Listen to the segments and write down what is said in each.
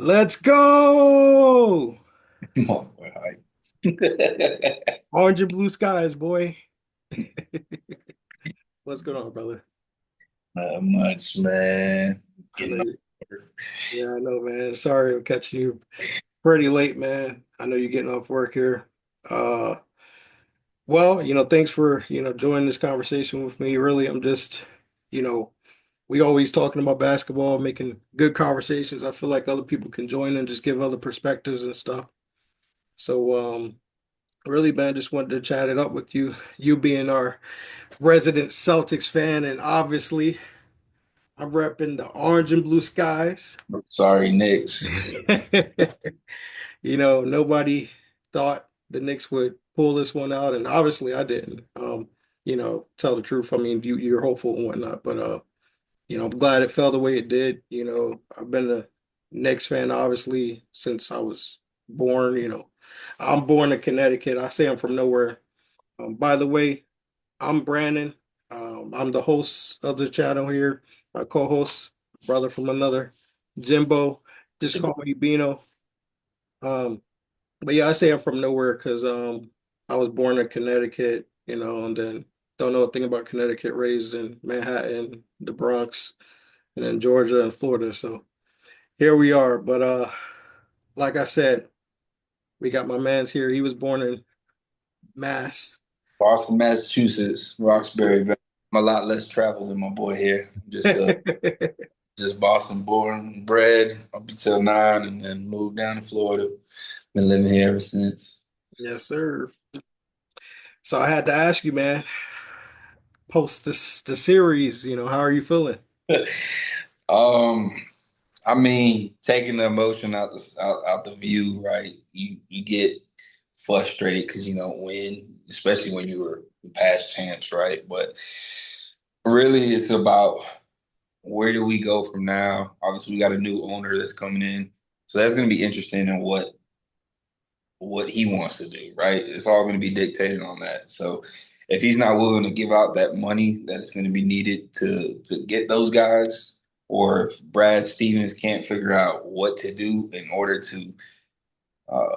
Let's go! Come on, boy. Orange and blue skies, boy. What's going on, brother? Not much, man. I know Getting you. over. Yeah, I know, man. Sorry I'm catching you pretty late, man. I know you're getting off work here. Uh, thanks for, joining this conversation with me. Really, I'm just, you know, we always talking about basketball, making good conversations. I feel like other people can join and just give other perspectives and stuff. So, really, man, just wanted to chat it up with you. You being our resident Celtics fan, and obviously I'm repping the orange and blue skies. Sorry, Knicks. Nobody thought the Knicks would pull this one out, and obviously I didn't. Tell the truth. I mean, you're hopeful and whatnot, but I'm glad it fell the way it did. I've been a Knicks fan obviously since I was born. I'm born in Connecticut. I say I'm from nowhere. By the way, I'm Brandon. I'm the host of the channel here. My co-host, brother from another, Jimbo. Just call me Bino. Um, but yeah, I say I'm from nowhere because I was born in Connecticut, and then don't know a thing about Connecticut, raised in Manhattan, the Bronx, and then Georgia and Florida. So here we are. But like I said, we got my man's here. He was born in Mass. Boston, Massachusetts, Roxbury. I'm a lot less travel than my boy here. Just Boston born, bred up until 9, and then moved down to Florida. Been living here ever since. Yes, sir. So I had to ask you, man, post this the series, how are you feeling? um, I mean, taking the emotion out the view, right? You get frustrated because you don't win, especially when you were the past chance, right? But really, it's about where do we go from now? Obviously, we got a new owner that's coming in, so that's going to be interesting in what he wants to do, right? It's all going to be dictated on that. So if he's not willing to give out that money that is going to be needed to get those guys, or if Brad Stevens can't figure out what to do in order to uh,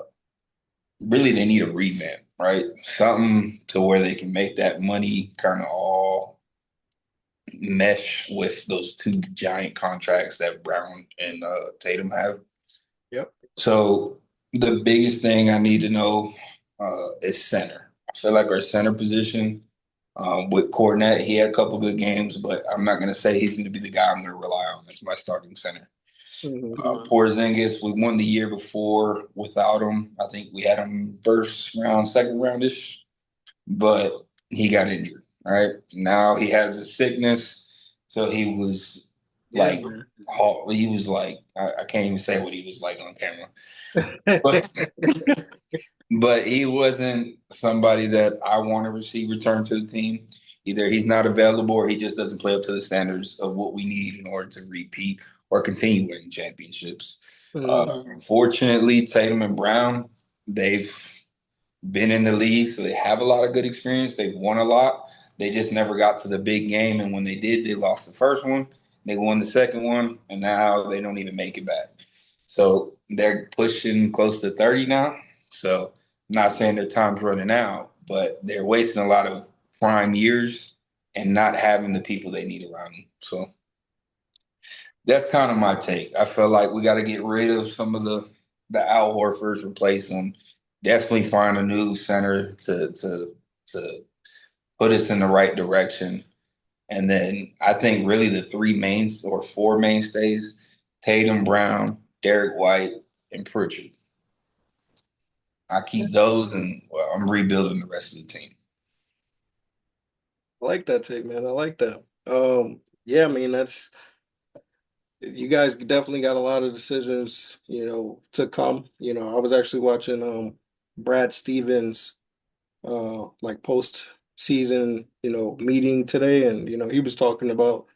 really they need a revamp, right? Something to where they can make that money kind of all mesh with those two giant contracts that Brown and Tatum have. Yep. So the biggest thing I need to know is center. I feel like our center position with Cornette, he had a couple good games, but I'm not going to say he's going to be the guy I'm going to rely on as my starting center. Mhm. Porzingis, we won the year before without him. I think we had him first round, second roundish, but he got injured. Right now, he has a sickness, so he was Yeah, like, man. he was like, I can't even say what he was like on camera, but but he wasn't somebody that I want to see return to the team. Either he's not available or he just doesn't play up to the standards of what we need in order to repeat or continue winning championships. Mhm. Fortunately, Tatum and Brown, they've been in the league, so they have a lot of good experience. They've won a lot. They just never got to the big game, and when they did, they lost the first one. They won the second one, and now they don't even make it back. So they're pushing close to 30 now. So I'm not saying their time's running out, but they're wasting a lot of prime years and not having the people they need around them. So that's kind of my take. I feel like we got to get rid of some of the Al Horfords, replace them. Definitely find a new center to put us in the right direction. And then I think really the three mains or four mainstays: Tatum, Brown, Derek White, and Pritchard. I keep those, and well, I'm rebuilding the rest of the team. I like that take, man. I like that. Yeah, I mean that's you guys definitely got a lot of decisions, to come. I was actually watching Brad Stevens like post season, meeting today, and he was talking about,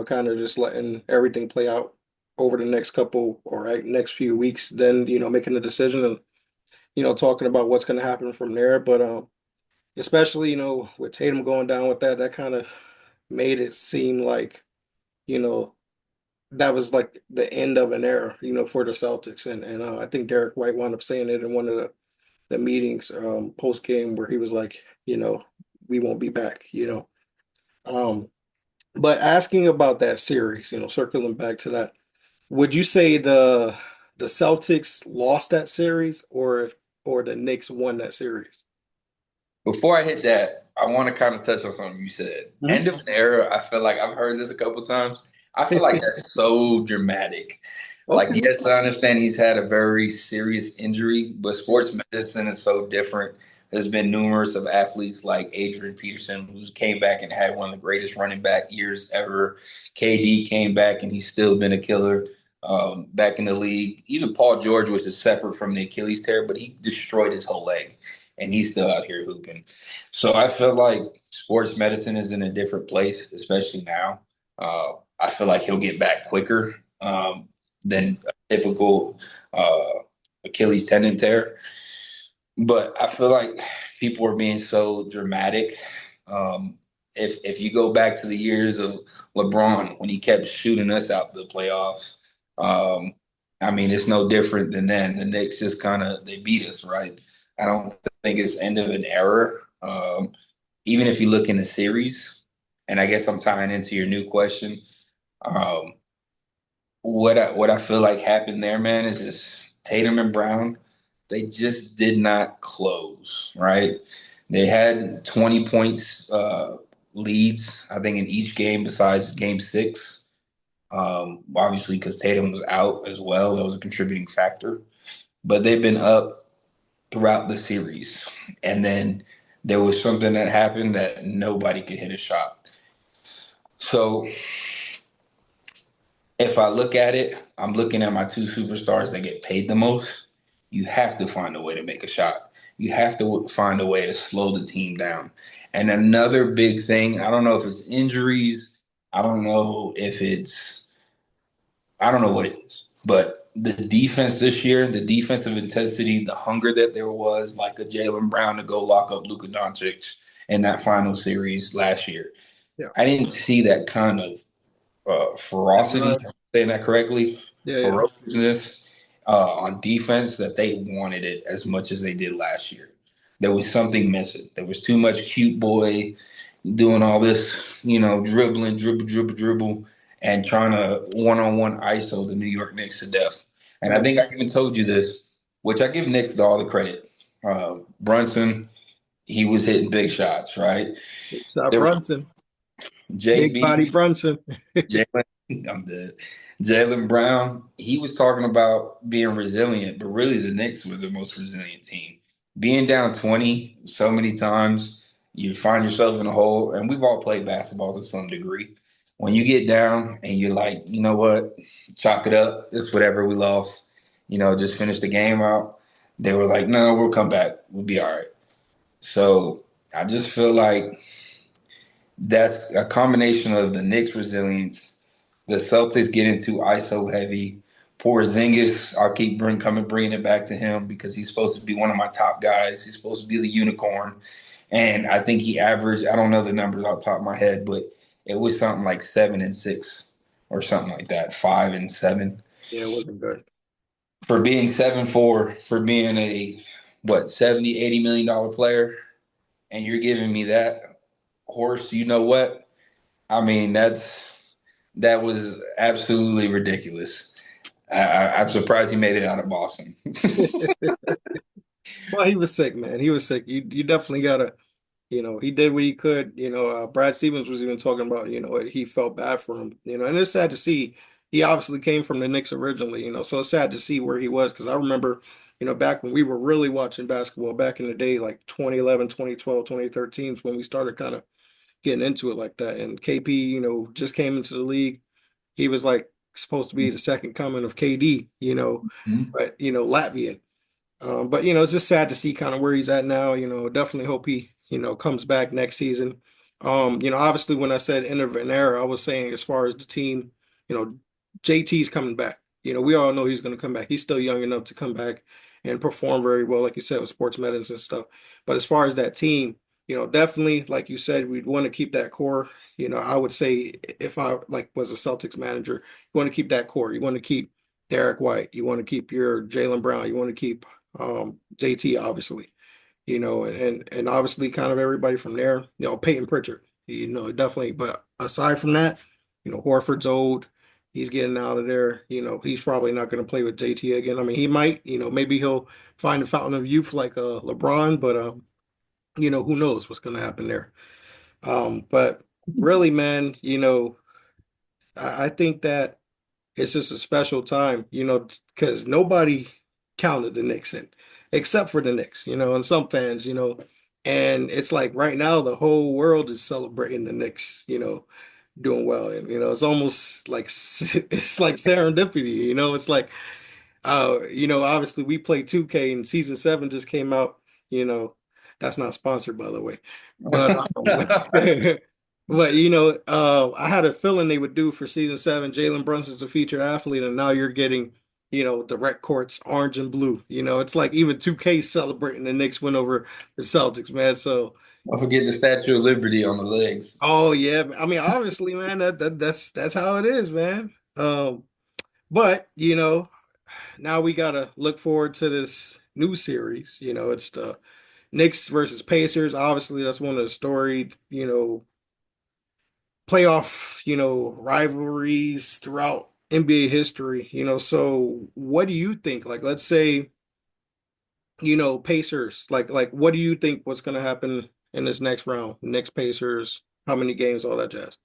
kind of just letting everything play out over the next couple or next few weeks, then making a decision and talking about what's going to happen from there. But especially with Tatum going down with that kind of made it seem like you know that was like the end of an era, for the Celtics. And I think Derek White wound up saying it in one of the meetings post game where he was like, we won't be back. Um, but asking about that series, circling back to that, would you say the Celtics lost that series or the Knicks won that series? Before I hit that, I want to kind of touch on something you said. End Mhm. of an era, I feel like I've heard this a couple times. I feel like that's so dramatic. Like, Okay. yes, I understand he's had a very serious injury, but sports medicine is so different. There's been numerous of athletes like Adrian Peterson, who came back and had one of the greatest running back years ever. KD came back and he's still been a killer back in the league. Even Paul George was just separate from the Achilles tear, but he destroyed his whole leg and he's still out here hooping. So I feel like sports medicine is in a different place, especially now. I feel like he'll get back quicker than a typical uh, Achilles tendon tear. But I feel like people are being so dramatic. If you go back to the years of LeBron when he kept shooting us out the playoffs, um, I mean it's no different than then. The Knicks just kind of they beat us, right? I don't think it's end of an era. Even if you look in the series, and I guess I'm tying into your new question. Um, what I feel like happened there, man, is just Tatum and Brown. They just did not close, right? They had 20 points leads, I think, in each game besides game six. Obviously, because Tatum was out as well, that was a contributing factor. But they've been up throughout the series. And then there was something that happened that nobody could hit a shot. So if I look at it, I'm looking at my two superstars that get paid the most. You have to find a way to make a shot. You have to find a way to slow the team down. And another big thing, I don't know if it's injuries, I don't know if it's, I don't know what it is, but the defense this year, the defensive intensity, the hunger that there was, like a Jalen Brown to go lock up Luka Doncic in that final series last year. Yeah. I didn't see that kind of Yeah. ferocity, Right. if I'm saying that correctly, Yeah. Yeah. ferociousness on defense that they wanted it as much as they did last year. There was something missing. There was too much cute boy doing all this, dribbling, dribble, and trying to one-on-one ISO the New York Knicks to death. And I Yeah. think I even told you this, which I give Knicks all the credit. Brunson, he was hitting big shots, right? Shot There was Brunson, big body JB, Brunson. Jalen, I'm dead. Jalen Brown, he was talking about being resilient, but really the Knicks were the most resilient team. Being down 20 so many times, you find yourself in a hole, and we've all played basketball to some degree. When you get down and you're like, you know what, chalk it up, it's whatever we lost, just finish the game out. They were like, no, we'll come back. We'll be all right. So I just feel like that's a combination of the Knicks' resilience, the Celtics getting too ISO heavy. Porzingis, I'll keep bringing it back to him because he's supposed to be one of my top guys. He's supposed to be the unicorn, and I think he averaged. I don't know the numbers off the top of my head, but it was something like 7 and 6 or something like that, 5 and 7 Yeah, it wasn't good. for being 7'4", for being a what 70, $80 million player, and you're giving me that horse. You know what? I mean, that was absolutely ridiculous. I'm surprised he made it out of Boston. Well, he was sick, man. He was sick. You definitely gotta, he did what he could. Brad Stevens was even talking about, he felt bad for him, and it's sad to see. He obviously came from the Knicks originally, so it's sad to see where he was because I remember, back when we were really watching basketball back in the day, like 2011, 2012, 2013, is when we started kind of getting into it like that. And KP, just came into the league. He was like supposed to be the second coming of KD, but Latvian. But it's just sad to see kind of where he's at now. Definitely hope he, comes back next season. Obviously when I said end of an era, I was saying as far as the team, JT's coming back. We all know he's going to come back. He's still young enough to come back and perform very well, like you said, with sports medicine and stuff. But as far as that team, definitely, like you said, we'd want to keep that core. I would say if I like was a Celtics manager, you want to keep that core. You want to keep Derek White. You want to keep your Jaylen Brown. You want to keep JT, obviously. And obviously kind of everybody from there. Peyton Pritchard. Definitely. But aside from that, Horford's old. He's getting out of there. He's probably not going to play with JT again. I mean, he might. Maybe he'll find a fountain of youth like LeBron, but who knows what's going to happen there. But really, man, I think that it's just a special time, because nobody counted the Knicks in, except for the Knicks, and some fans, and it's like right now the whole world is celebrating the Knicks, doing well, and it's almost like it's like serendipity, it's like obviously we play 2K and season 7 just came out, you know, that's not sponsored by the way. But but I had a feeling they would do for season 7. Jalen Brunson's a featured athlete, and now you're getting, the rec courts orange and blue. It's like even 2K celebrating the Knicks win over the Celtics, man. So Don't forget the Statue of Liberty on the legs. oh yeah, I mean obviously, man, that's how it is, man. But now we gotta look forward to this new series. It's the Knicks versus Pacers. Obviously, that's one of the storied, playoff, rivalries throughout NBA history. So what do you think? Like, let's say, Pacers. Like, what do you think what's gonna happen in this next round? Next Pacers, how many games, all that jazz.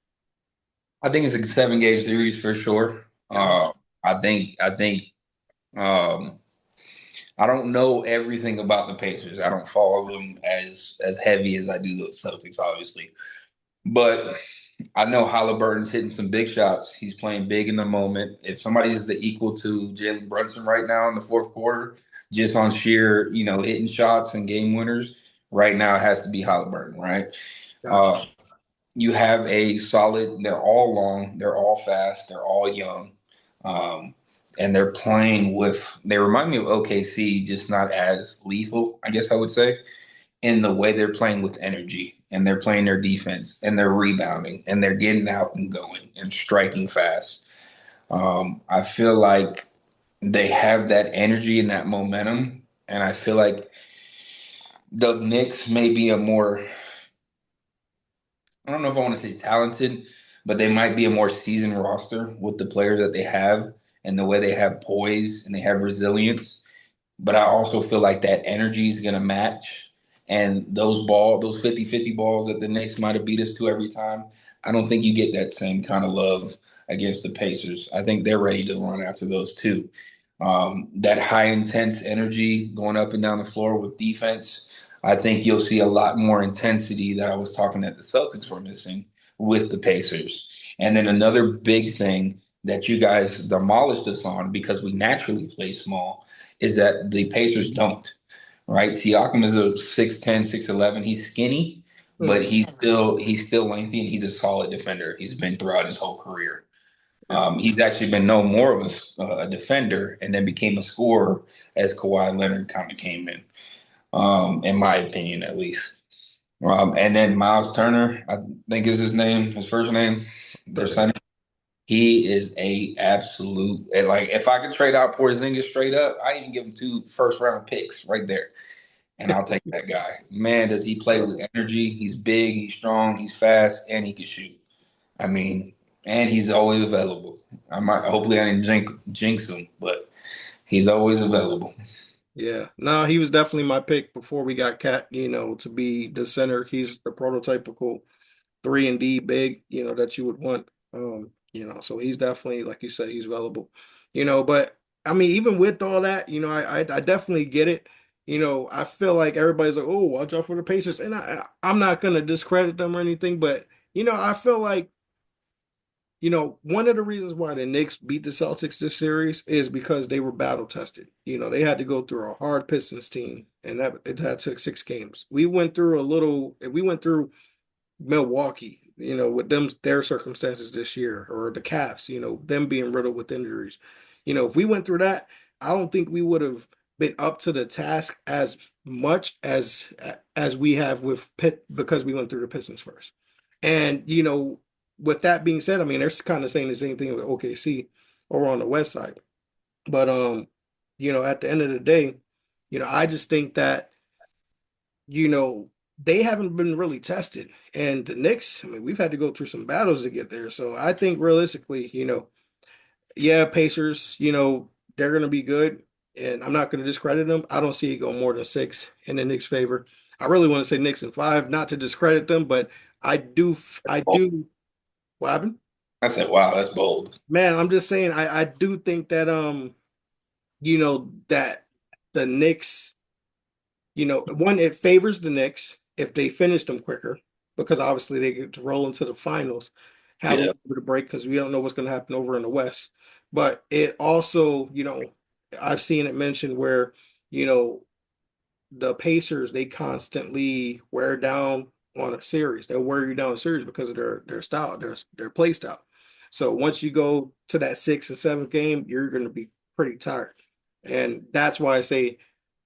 I think it's a 7 game series for sure. Yeah. I think um, I don't know everything about the Pacers. I don't follow them as heavy as I do the Celtics, obviously. But I know Halliburton's hitting some big shots. He's playing big in the moment. If somebody's the equal to Jalen Brunson right now in the fourth quarter, just on sheer, hitting shots and game winners, right now it has to be Halliburton, right? Gotcha. Uh, you have a solid, they're all long, they're all fast, they're all young. Um, and they're playing with, they remind me of OKC, just not as lethal, I guess I would say, in the way they're playing with energy and they're playing their defense and they're rebounding and they're getting out and going and striking fast. I feel like they have that energy and that momentum. And I feel like the Knicks may be a more, I don't know if I want to say talented, but they might be a more seasoned roster with the players that they have and the way they have poise and they have resilience. But I also feel like that energy is going to match. And those 50-50 balls that the Knicks might have beat us to every time, I don't think you get that same kind of love against the Pacers. I think they're ready to run after those too. That high intense energy going up and down the floor with defense, I think you'll see a lot more intensity that I was talking that the Celtics were missing with the Pacers. And then another big thing that you guys demolished us on because we naturally play small is that the Pacers don't, right? Siakam is a 6'10", 6'11". He's skinny, but Mhm. he's still lengthy and he's a solid defender. He's been throughout his whole career. Yeah. He's actually been known more of a defender and then became a scorer as Kawhi Leonard kind of came in my opinion, at least. And then Miles Turner, I think is his name, his first name, their Right. center. He is a absolute like if I could trade out Porzingis straight up, I even give him 2 first-round picks right there, and I'll take that guy. Man, does he play with energy? He's big, he's strong, he's fast, and he can shoot. I mean, and he's always available. Hopefully I didn't jinx him, but he's always available. Yeah, no, he was definitely my pick before we got Cat, to be the center. He's the prototypical 3 and D big, that you would want. So he's definitely, like you said, he's valuable. But I mean, even with all that, I definitely get it. I feel like everybody's like, oh, watch out for the Pacers. And I'm not gonna discredit them or anything, but I feel like one of the reasons why the Knicks beat the Celtics this series is because they were battle tested. They had to go through a hard Pistons team, and that took 6 games. We went through Milwaukee, with their circumstances this year, or the Cavs, them being riddled with injuries. If we went through that, I don't think we would have. been up to the task as much as we have with Pitt because we went through the Pistons first. And with that being said, I mean they're kind of saying the same thing with OKC over on the West side. But at the end of the day, I just think that they haven't been really tested. And the Knicks, I mean, we've had to go through some battles to get there. So I think realistically, yeah, Pacers, they're going to be good. And I'm not going to discredit them. I don't see it going more than six in the Knicks' favor. I really want to say Knicks in five, not to discredit them, but I do. What happened? I said, wow, that's bold. Man, I'm just saying, I do think that, that the Knicks. One, it favors the Knicks if they finish them quicker, because obviously they get to roll into the finals, have a Yeah. little bit of break because we don't know what's going to happen over in the West. But it also, I've seen it mentioned where, you know, the Pacers, they constantly wear down on a series. They'll wear you down a series because of their style, their play style. So once you go to that sixth and seventh game, you're going to be pretty tired, and that's why I say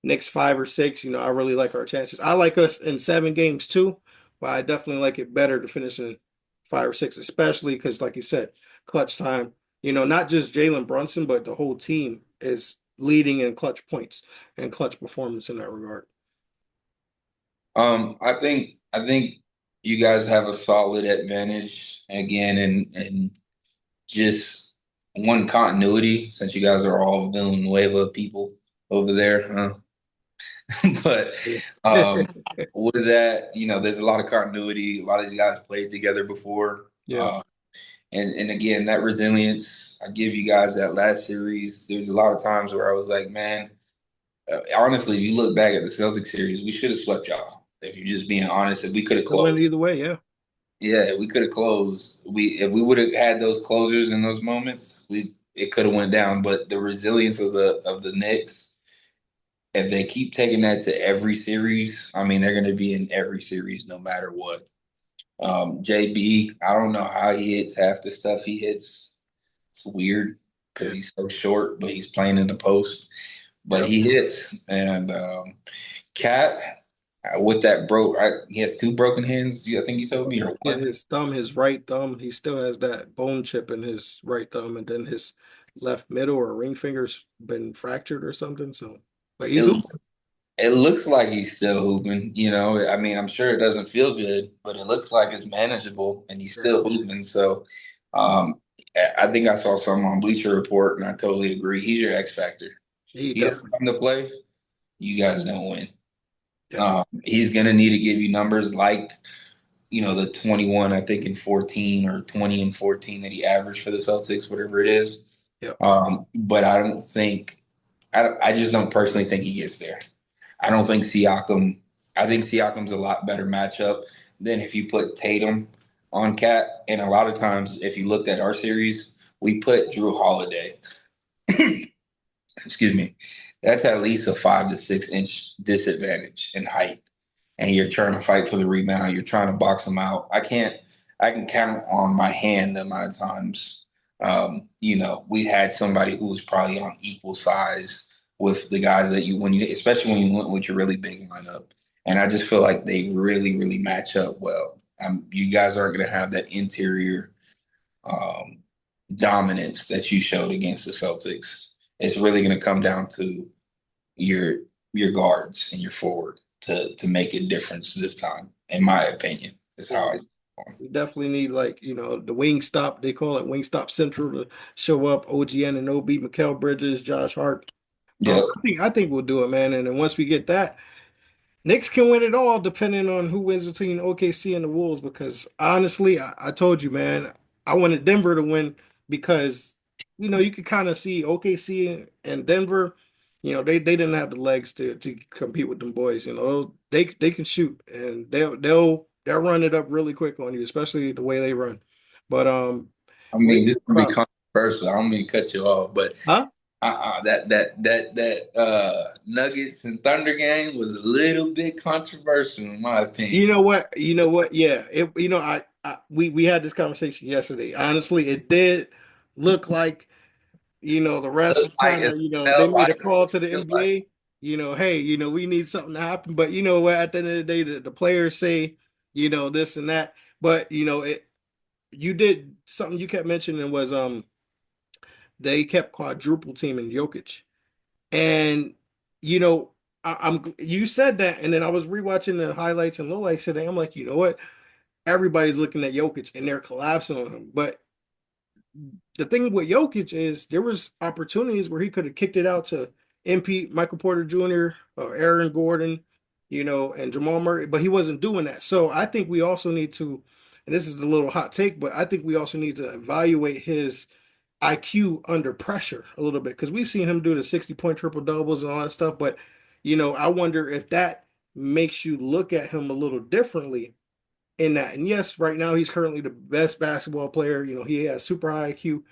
next five or six. I really like our chances. I like us in 7 games too, but I definitely like it better to finish in 5 or 6, especially because, like you said, clutch time. Not just Jalen Brunson, but the whole team is leading in clutch points and clutch performance in that regard. I think you guys have a solid advantage again, and just one continuity since you guys are all Villanueva people over there, huh? But um, with that, there's a lot of continuity. A lot of these guys played together before, Yeah, and again, that resilience. I give you guys that last series. There's a lot of times where I was like, man. Honestly, if you look back at the Celtics series, we should have swept y'all. If you're just being honest, if we could have it went closed, either way. Yeah, yeah, we could have closed. If we would have had those closers in those moments, we it could have went down. But the resilience of the Knicks, if they keep taking that to every series, I mean, they're going to be in every series no matter what. JB, I don't know how he hits half the stuff he hits. It's weird because yeah, he's so short, but he's playing in the post. But yep. he hits, and Cat with that he has two broken hands. I think you told me, or one. His thumb, his right thumb, he still has that bone chip in his right thumb, and then his left middle or ring finger's been fractured or something. So, but he's It hooping. it looks like he's still hooping. I mean, I'm sure it doesn't feel good, but it looks like it's manageable, and he's Yeah, still hooping. So, um, I think I saw something on Bleacher Report, and I totally agree. He's your X factor. he He doesn't definitely. come to play, you guys don't win. Yeah, He's gonna need to give you numbers like the 21, I think, in 14 or 20 and 14 that he averaged for the Celtics, whatever it is. yeah, But I just don't personally think he gets there. I don't think I think Siakam's a lot better matchup than if you put Tatum on Cat. And a lot of times, if you looked at our series, we put Drew Holiday, excuse me, that's at least a 5 to 6 inch disadvantage in height, and you're trying to fight for the rebound. You're trying to box them out. I can count on my hand the amount of times, we had somebody who was probably on equal size with the guys that especially when you went with your really big lineup. And I just feel like they really, really match up well. You guys aren't going to have that interior um, dominance that you showed against the Celtics. It's really going to come down to your your guards and your forward to make a difference this time, in my opinion. Is yeah. how I We, see it. we definitely need, like, the wing stop. They call it wing stop central to show up. OG Anunoby, Mikal Bridges, Josh Hart. Yep. I think we'll do it, man. And then once we get that, Knicks can win it all depending on who wins between OKC and the Wolves. Because honestly, I told you, man, I wanted Denver to win because you could kind of see OKC and Denver. They didn't have the legs to compete with them boys. They can shoot, and they'll run it up really quick on you, especially the way they run. But I we mean, this can be about controversial. I don't mean to cut you off, but huh? that Nuggets and Thunder game was a little bit controversial in my You opinion. know what? You know what? Yeah, we had this conversation yesterday. Honestly, it did look like the refs Looked was like kind it of they felt made like a call to the it felt like NBA. hey, we need something to happen. But you know what? At the end of the day, the players say, this and that. But you did something you kept mentioning was they kept quadruple teaming Jokic, and you know you said that, and then I was rewatching the highlights and lowlights today. I'm like, you know what? Everybody's looking at Jokic and they're collapsing on him, but the thing with Jokic is there was opportunities where he could have kicked it out to MP, Michael Porter Jr., or Aaron Gordon, and Jamal Murray, but he wasn't doing that. So I think we also need to, and this is a little hot take, but I think we also need to evaluate his IQ under pressure a little bit because we've seen him do the 60-point triple doubles and all that stuff. But, I wonder if that makes you look at him a little differently in that. And yes, right now he's currently the best basketball player. He has super high IQ.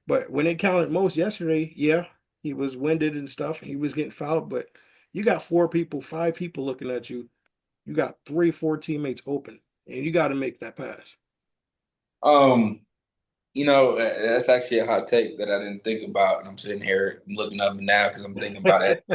But when it counted most yesterday, yeah, he was winded and stuff. He was getting fouled. But you got four people, five people looking at you. You got three, four teammates open, and you got to make that pass. Um, that's actually a hot take that I didn't think about, and I'm sitting here looking up now because I'm thinking about it.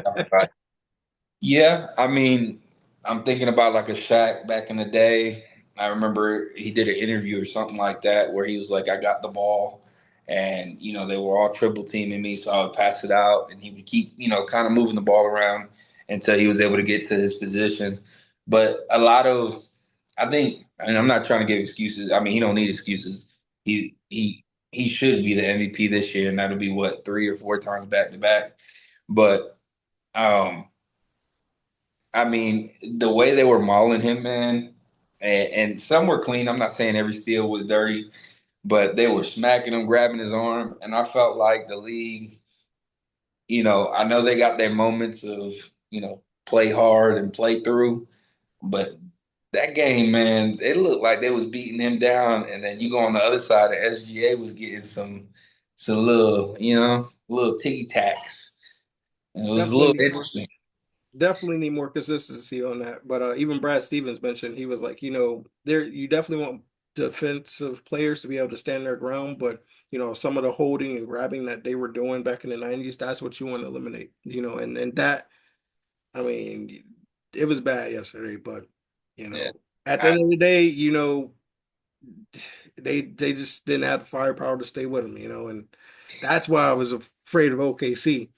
Yeah, I mean, I'm thinking about like a Shaq back in the day. I remember he did an interview or something like that where he was like, I got the ball and, they were all triple teaming me. So I would pass it out and he would keep, kind of moving the ball around until he was able to get to his position. But I think, and I'm not trying to give excuses. I mean, he don't need excuses. He should be the MVP this year and that'll be what, 3 or 4 times back to back. But, um, I mean, the way they were mauling him, man, and some were clean. I'm not saying every steal was dirty, but they were smacking him, grabbing his arm, and I felt like the league, I know they got their moments of, play hard and play through, but that game, man, it looked like they was beating him down, and then you go on the other side, the SGA was getting some little, little ticky tacks, and it was a Definitely little need more. interesting. Definitely need more consistency on that. But even Brad Stevens mentioned he was like, there you definitely want defensive players to be able to stand their ground, but some of the holding and grabbing that they were doing back in the 90s, that's what you want to eliminate. And that I mean, it was bad yesterday, but Yeah. at the I, end of the day, they just didn't have the firepower to stay with him, and that's why I was afraid of OKC,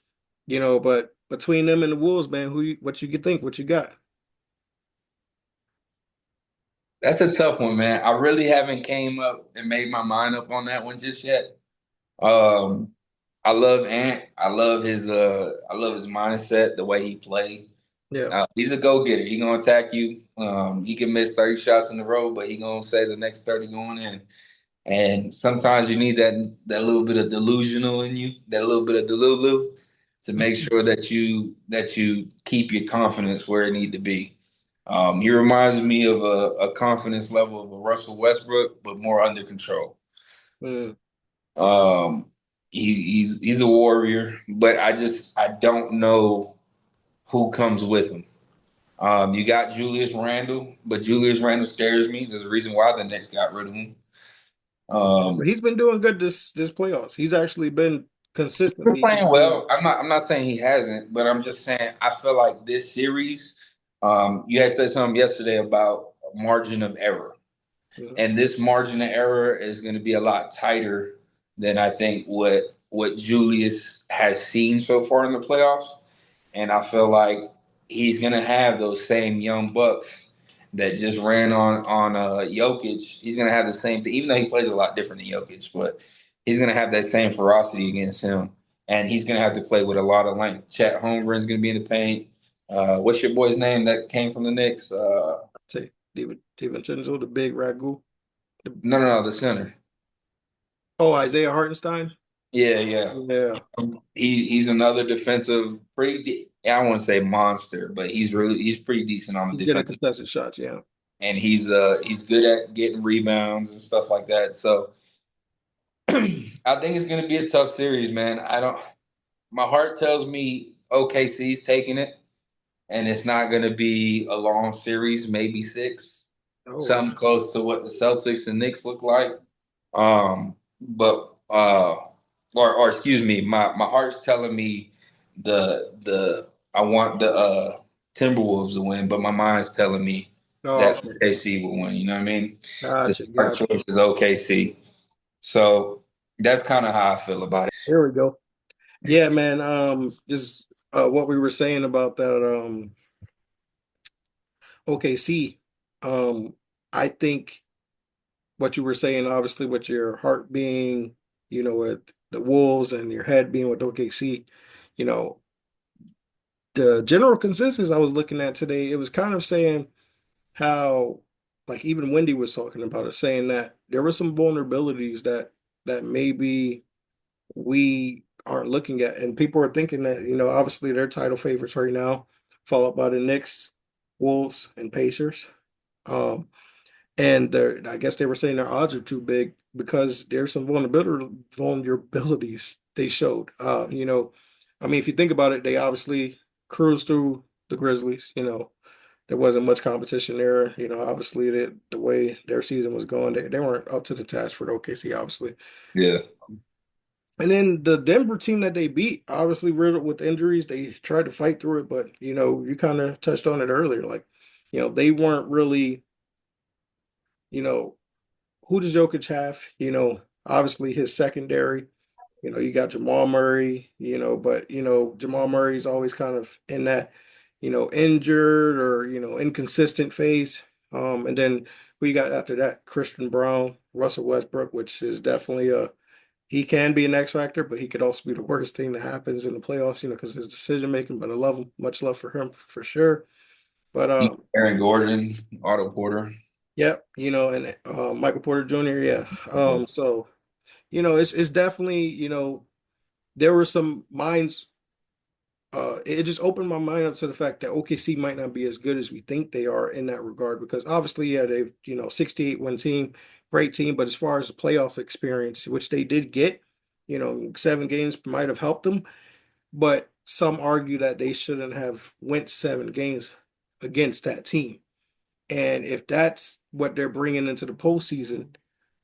but between them and the Wolves, man, what you could think, what you got? That's a tough one, man. I really haven't came up and made my mind up on that one just yet. Um, I love Ant. I love his mindset, the way he plays. Yeah. He's a go-getter. He gonna attack you. He can miss 30 shots in a row, but he gonna say the next 30 going in. And sometimes you need that little bit of delusional in you, that little bit of delulu to make sure that you keep your confidence where it need to be. He reminds me of a confidence level of a Russell Westbrook, but more under control. Mm. Um, he's a warrior, but I don't know who comes with him. You got Julius Randle, but Julius Randle scares me. There's a reason why the Knicks got rid of him. But Um, he's been doing good this playoffs. He's actually been been consistently playing doing well. I'm not saying he hasn't, but I'm just saying I feel like this series. You had said something yesterday about margin of error. good. And this margin of error is going to be a lot tighter than I think what Julius has seen so far in the playoffs. And I feel like he's going to have those same young bucks that just ran on Jokic. He's going to have the same thing, even though he plays a lot different than Jokic, but he's going to have that same ferocity against him. And he's going to have to play with a lot of length. Chet Holmgren's going to be in the paint. What's your boy's name that came from the Knicks? Say DiVincenzo, the big ragu. The, No, the center. oh, Isaiah Hartenstein. Yeah, yeah. Yeah, He's another defensive, I wouldn't say monster, but he's pretty decent on the he's good at defensive, contested shots. Yeah. and he's good at getting rebounds and stuff like that. So I think it's going to be a tough series, man. I don't. My heart tells me OKC's taking it, and it's not going to be a long series, maybe six, Oh, something close to what the Celtics and Knicks look like. But or excuse me, my heart's telling me the I want the Timberwolves to win, but my mind's telling me that Oh, OKC will win. You know what I mean? The gotcha, smart gotcha. choice is OKC. So that's kind of how I feel about it. Here we go. Yeah, man. Just what we were saying about that OKC. I think what you were saying, obviously, with your heart being, with the Wolves and your head being with OKC, you know, the general consensus I was looking at today, it was kind of saying how, like even Wendy was talking about it, saying that there were some vulnerabilities that maybe we aren't looking at, and people are thinking that, obviously they're title favorites right now, followed by the Knicks, Wolves, and Pacers. Um, and I guess they were saying their odds are too big because there's some vulnerabilities they showed. I mean, if you think about it, they obviously cruised through the Grizzlies. There wasn't much competition there. Obviously the way their season was going, they weren't up to the task for the OKC, obviously. Yeah, And then the Denver team that they beat, obviously riddled with injuries, they tried to fight through it, but you kind of touched on it earlier. Like, they weren't really, you know, who does Jokic have? Obviously his secondary. You got Jamal Murray, but Jamal Murray's always kind of in that, injured or, inconsistent phase. And then who you got after that? Christian Brown, Russell Westbrook, which is definitely he can be an X factor, but he could also be the worst thing that happens in the playoffs, because his decision making. But I love him, much love for him for sure. But Aaron Gordon, Otto Porter. yeah, and Michael Porter Jr. Yeah. So it's definitely, there were some minds. It just opened my mind up to the fact that OKC might not be as good as we think they are in that regard, because obviously, yeah, they've 68 win team, great team, but as far as the playoff experience, which they did get, 7 games might have helped them, but some argue that they shouldn't have went 7 games against that team. And if that's what they're bringing into the postseason,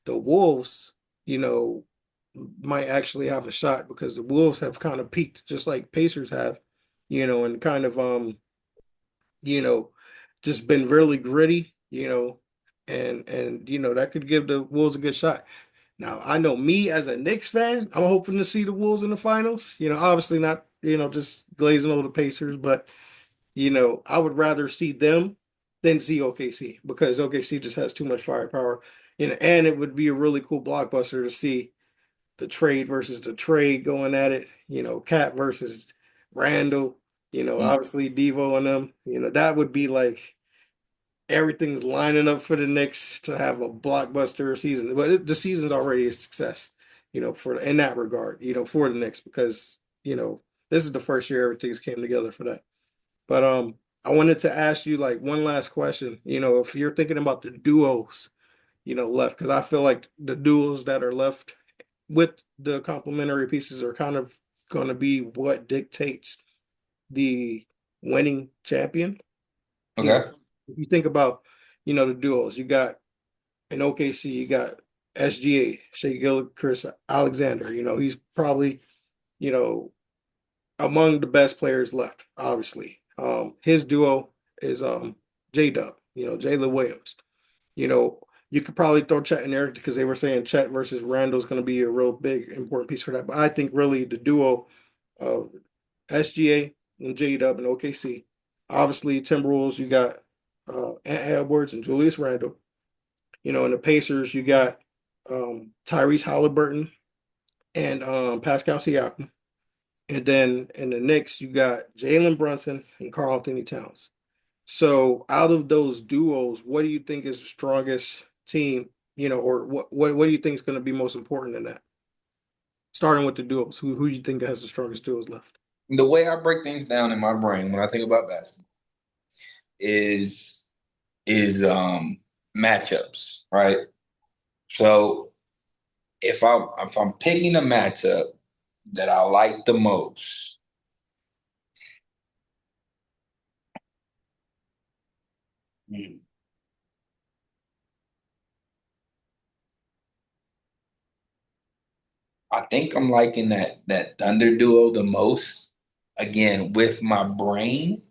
the Wolves, you know, might actually have a shot, because the Wolves have kind of peaked just like Pacers have, and kind of you know, just been really gritty, and that could give the Wolves a good shot. Now, I know me as a Knicks fan, I'm hoping to see the Wolves in the finals. Obviously not, just glazing over the Pacers, but I would rather see them than see OKC, because OKC just has too much firepower. And it would be a really cool blockbuster to see the trade versus the trade going at it. Cat versus Randall. Obviously Devo and them. That would be like everything's lining up for the Knicks to have a blockbuster season. But the season's already a success. For in that regard. For the Knicks, because this is the first year everything's came together for that. But I wanted to ask you like one last question. If you're thinking about the duos, left, because I feel like the duos that are left with the complementary pieces are kind of going to be what dictates the winning champion. You know, Okay. if you think about, the duos, you got in OKC, you got SGA, Shea Chris Alexander. He's probably, you know, among the best players left, obviously. His duo is J Dub, Jalen Williams. You could probably throw Chet in there because they were saying Chet versus Randall is going to be a real big important piece for that. But I think really the duo of SGA and J Dub and OKC. Obviously, Timberwolves, you got Ant Edwards and Julius Randle. In the Pacers, you got Tyrese Halliburton and Pascal Siakam. And then in the Knicks, you got Jalen Brunson and Karl Anthony Towns. So out of those duos, what do you think is the strongest team? Or what do you think is going to be most important in that? Starting with the duos, who do you think has the strongest duos left? The way I break things down in my brain when I think about basketball is is matchups, right? So if I'm picking a matchup that I like the most, hmm, I think I'm liking that Thunder duo the most. again, with my brain,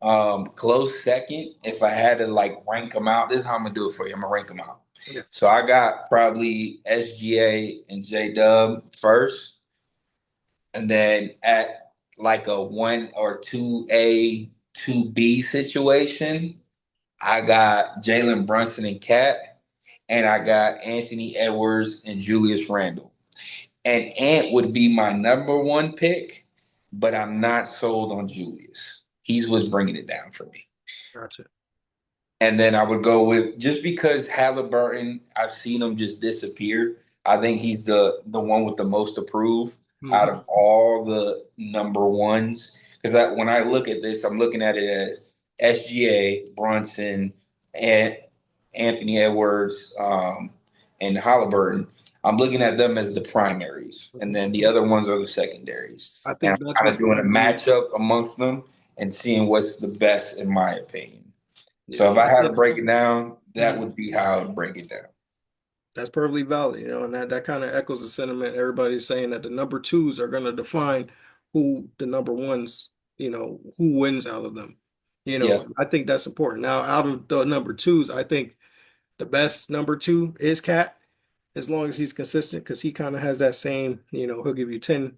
Mhm. close second. If I had to like rank them out, this is how I'm gonna do it for you. I'm gonna rank them out. Yeah, So I got probably SGA and J Dub first, and then at like a 1 or 2A, 2B situation, I got Jalen Brunson and Cat, and I got Anthony Edwards and Julius Randle. And Ant would be my number one pick, but I'm not sold on Julius. He's what's bringing it down for me. gotcha. And then I would go with just because Halliburton, I've seen him just disappear. I think he's the one with the most to prove out Hmm. of all the number ones. Because when I look at this, I'm looking at it as SGA, Brunson, and Anthony Edwards, and Halliburton. I'm looking at them as the primaries, and then the other ones are the secondaries. I And think I'm that's kind what's of doing going a to be. matchup amongst them and seeing what's the best in my opinion. Yeah, So if I I had to think break it down, that mhm, would be how I would break it down. that's perfectly valid. And that kind of echoes the sentiment everybody's saying that the number twos are going to define who the number ones, who wins out of them. Yeah. I think that's important. Now, out of the number twos, I think the best number two is Cat, as long as he's consistent, because he kind of has that same, he'll give you 10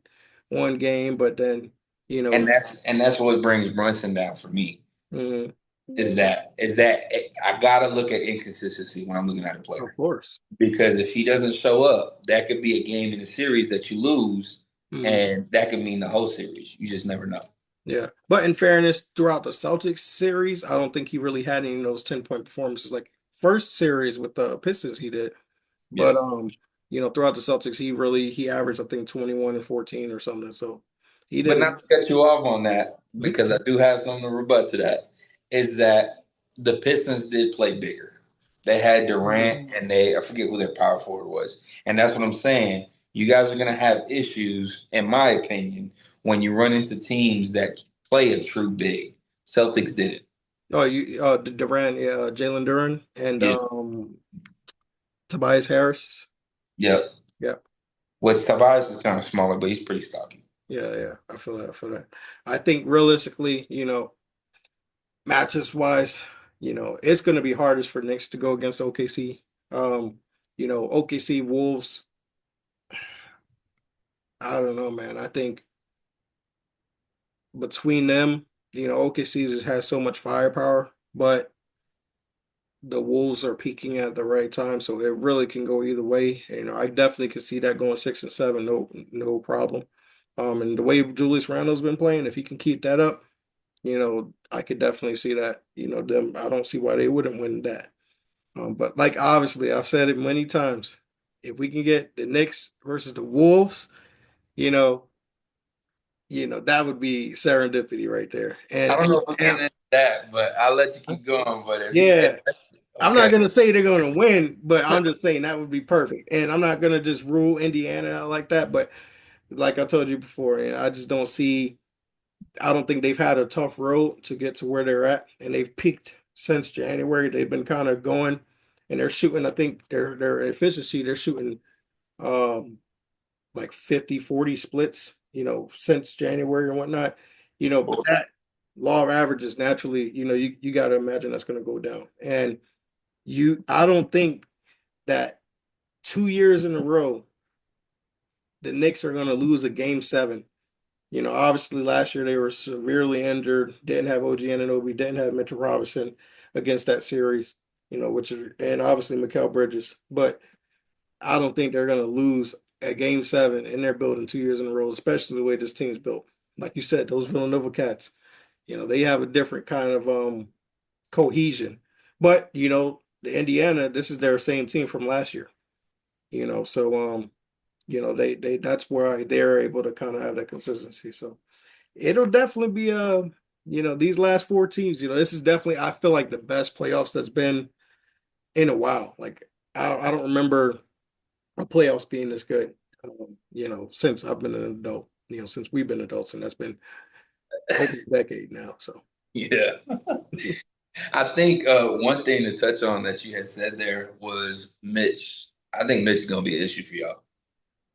1 game, but then, you And know, that's what brings Brunson down for me. mm, Is that I gotta look at inconsistency when I'm looking at a of player. course. Because if he doesn't show up, that could be a game in the series that you lose, Mm, and that could mean the whole series. You just never know. yeah. But in fairness, throughout the Celtics series, I don't think he really had any of those 10-point performances. Like first series with the Pistons, he did. But Yeah. throughout the Celtics, he averaged, I think, 21 and 14 or something. So he But didn't. not to cut you off on that, Mhm. because I do have something to rebut to that, is that the Pistons did play bigger. They had Durant and I forget who their power forward was. And that's what I'm saying. You guys are going to have issues, in my opinion, when you run into teams that play a true big. Celtics did it. Oh, Durant, yeah, Jalen Duran and Yeah. Tobias Harris. Yep. Yeah, Which Tobias is kind of smaller, but he's pretty stocky. yeah, yeah. I feel that. I feel that. I think realistically, matches wise, it's going to be hardest for Knicks to go against OKC. OKC Wolves. I don't know, man. I think between them, OKC just has so much firepower, but the Wolves are peaking at the right time, so it really can go either way. I definitely could see that going 6 and 7, no problem. And the way Julius Randle's been playing, if he can keep that up, I could definitely see that. Them. I don't see why they wouldn't win that. But like obviously, I've said it many times. If we can get the Knicks versus the Wolves, you know, that would be serendipity right there. I And don't and, know if we're and getting into that, but I'll let you keep going. But if you, yeah, I'm not okay, gonna say they're gonna win, but I'm just saying that would be perfect. And I'm not gonna just rule Indiana out like that. But like I told you before, and I just don't see. I don't think they've had a tough road to get to where they're at, and they've peaked since January. They've been kind of going, and they're shooting. I think their efficiency. They're shooting um like 50-40 splits. Since January and whatnot. But that law of averages naturally. You got to imagine that's going to go down. And I don't think that 2 years in a row the Knicks are going to lose a game seven. Obviously last year they were severely injured, didn't have OG Anunoby, didn't have Mitchell Robinson against that series, and obviously Mikal Bridges. But I don't think they're going to lose a game seven in their building 2 years in a row, especially the way this team's built. Like you said, those Villanova cats, they have a different kind of cohesion. But, the Indiana, this is their same team from last year, so they that's where they're able to kind of have that consistency. So it'll definitely be these last four teams, this is definitely I feel like the best playoffs that's been in a while. Like I don't remember a playoffs being this good, since I've been an adult, since we've been adults, and that's been over a decade now. So yeah. I think one thing to touch on that you had said there was Mitch. I think Mitch is going to be an issue for y'all.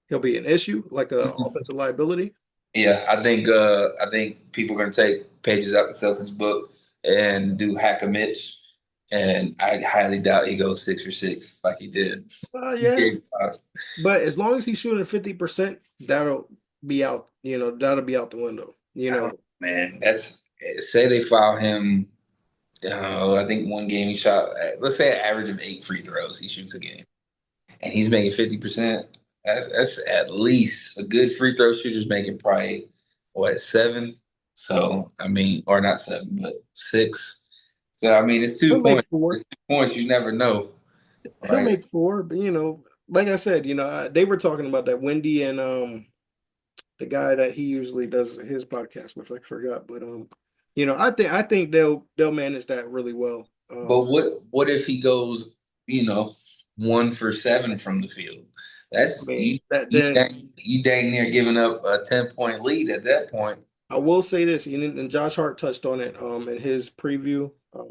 he'll be an issue, like a Mhm. offensive liability. Yeah, I think people are gonna take pages out the Celtics book and do hack a Mitch, and I highly doubt he goes 6 for 6 like he did. Yeah, Game five. but as long as he's shooting at 50%, that'll be out. That'll be out the window. I don't know, man. That's say they foul him. I think one game he shot. Let's say an average of 8 free throws he shoots a game, and he's making 50%. That's at least a good free throw shooter's making probably what 7. So I mean, or not 7, but 6. So I mean, it's He'll 2 make points. four. It's 2 points. You never know, He'll right? make four, but like I said, they were talking about that Wendy and the guy that he usually does his podcast with. I forgot, but I think they'll manage that really well. But what if he goes, you know, 1 for 7 from the field? I That's mean that you then dang near giving up a 10 point lead at that point. I will say this, and Josh Hart touched on it in his preview.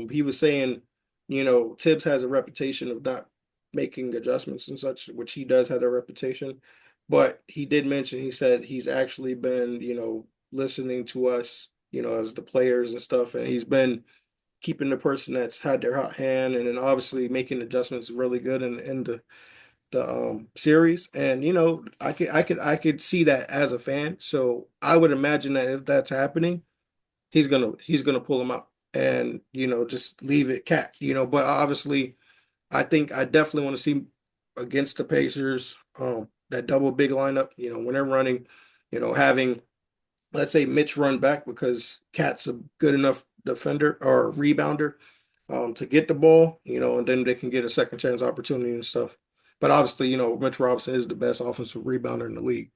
He was saying, Tibbs has a reputation of not making adjustments and such, which he does have a reputation. But he did mention, he said he's actually been, listening to us, as the players and stuff, and he's been keeping the person that's had their hot hand and then obviously making adjustments really good in the series. And I could see that as a fan. So I would imagine that if that's happening, he's gonna pull him out and just leave it cat. But obviously I think I definitely want to see against the Pacers, that double big lineup, when they're running, having, let's say, Mitch run back because Cat's a good enough defender or rebounder, to get the ball, and then they can get a second chance opportunity and stuff. But obviously, Mitch Robinson is the best offensive rebounder in the league.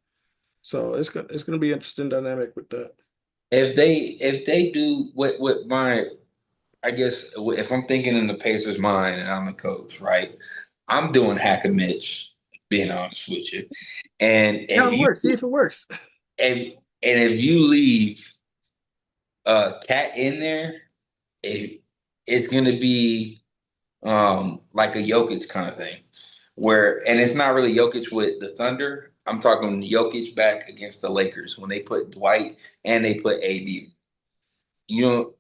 So it's gonna be an interesting dynamic with that. If they do what my I guess if I'm thinking in the Pacers' mind and I'm the coach, right? I'm doing hack a Mitch, being honest with you. And How if it you works, see if it works. and if you leave Cat in there, it, it's gonna be like a Jokic kind of thing. And it's not really Jokic with the Thunder. I'm talking Jokic back against the Lakers when they put Dwight and they put AD. You're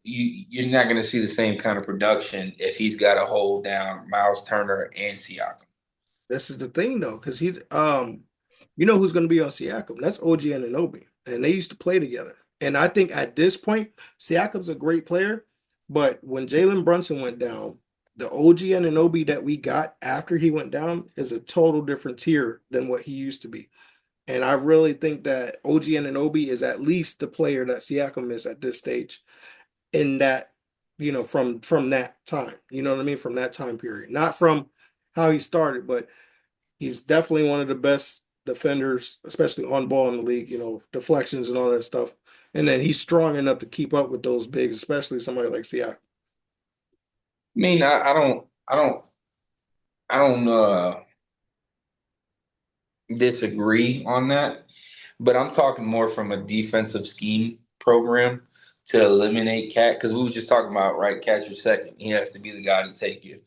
not gonna see the same kind of production if he's got to hold down Miles Turner and Siakam. This is the thing though, because you know who's going to be on Siakam? That's OG Anunoby, and they used to play together. And I think at this point, Siakam's a great player, but when Jalen Brunson went down, the OG Anunoby that we got after he went down is a total different tier than what he used to be. And I really think that OG Anunoby is at least the player that Siakam is at this stage in that, from that time. You know what I mean? From that time period. Not from how he started, but he's definitely one of the best defenders, especially on ball in the league, deflections and all that stuff. And then he's strong enough to keep up with those bigs, especially somebody like Siakam. I mean, I don't disagree on that, but I'm talking more from a defensive scheme program to eliminate Cat because we were just talking about right, Cat's your second. He has to be the guy to take you,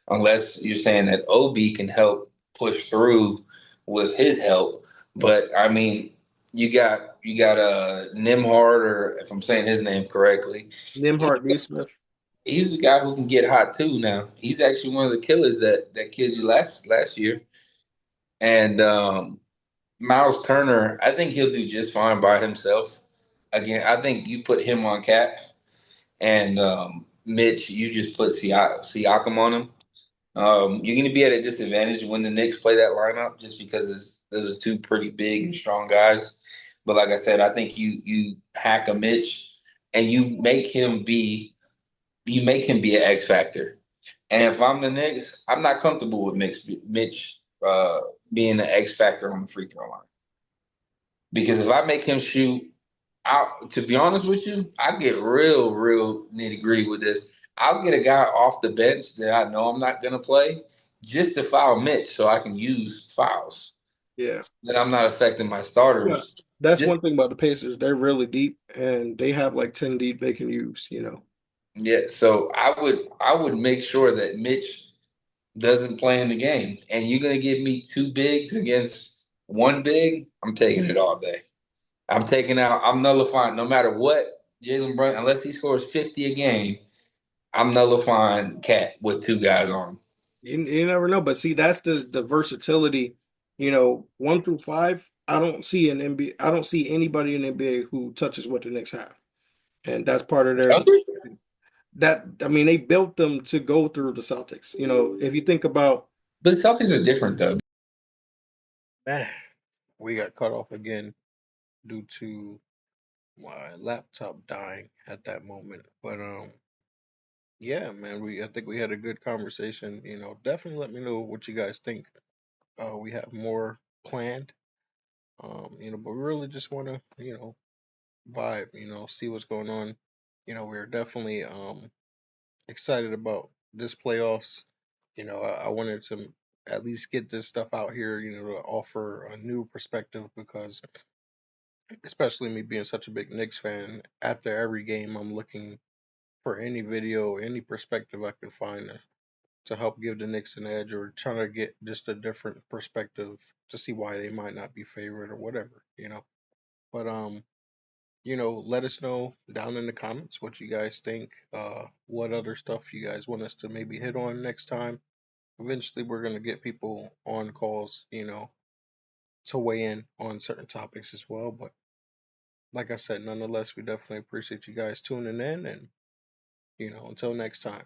unless you're saying that OB can help push through with his help. But I mean, you got a Nimhard, or if I'm saying his name correctly, Nimhart Neesmith. he's the guy who can get hot too. Now he's actually one of the killers that killed you last year. And Miles Turner, I think he'll do just fine by himself. Again, I think you put him on Cat and Mitch, you just put Siakam on him. You're going to be at a disadvantage when the Knicks play that lineup just because those are two pretty big and strong guys. But like I said, I think you hack a Mitch and you make him be an X factor. And if I'm the Knicks, I'm not comfortable with Mitch being the X factor on the free throw line because if I make him shoot, to be honest with you, I get real nitty gritty with this. I'll get a guy off the bench that I know I'm not going to play just to foul Mitch so I can use fouls Yeah. that I'm not affecting my Yeah. starters. That's Just one thing about the Pacers. They're really deep and they have like 10 deep they can use. yeah, so I would make sure that Mitch doesn't play in the game, and you're going to give me two bigs against one big. I'm taking it all day. I'm taking out. I'm nullifying no matter what Jalen Brunson, unless he scores 50 a game. I'm nullifying Cat with two guys on him. You never know, but see, that's the versatility. 1 through 5. I don't see anybody in the NBA who touches what the Knicks have, and that's part of their. That I mean, they built them to go through the Celtics. If you think about, But the Celtics are different though. Man, we got cut off again due to my laptop dying at that moment. But yeah, man, I think we had a good conversation. Definitely let me know what you guys think. We have more planned. But we really just want to, vibe. See what's going on. We're definitely excited about this playoffs. I wanted to at least get this stuff out here. To offer a new perspective because especially me being such a big Knicks fan, after every game, I'm looking for any video, any perspective I can find to help give the Knicks an edge or trying to get just a different perspective to see why they might not be favored or whatever. But let us know down in the comments what you guys think, what other stuff you guys want us to maybe hit on next time. Eventually we're gonna get people on calls, to weigh in on certain topics as well. But like I said, nonetheless, we definitely appreciate you guys tuning in and until next time.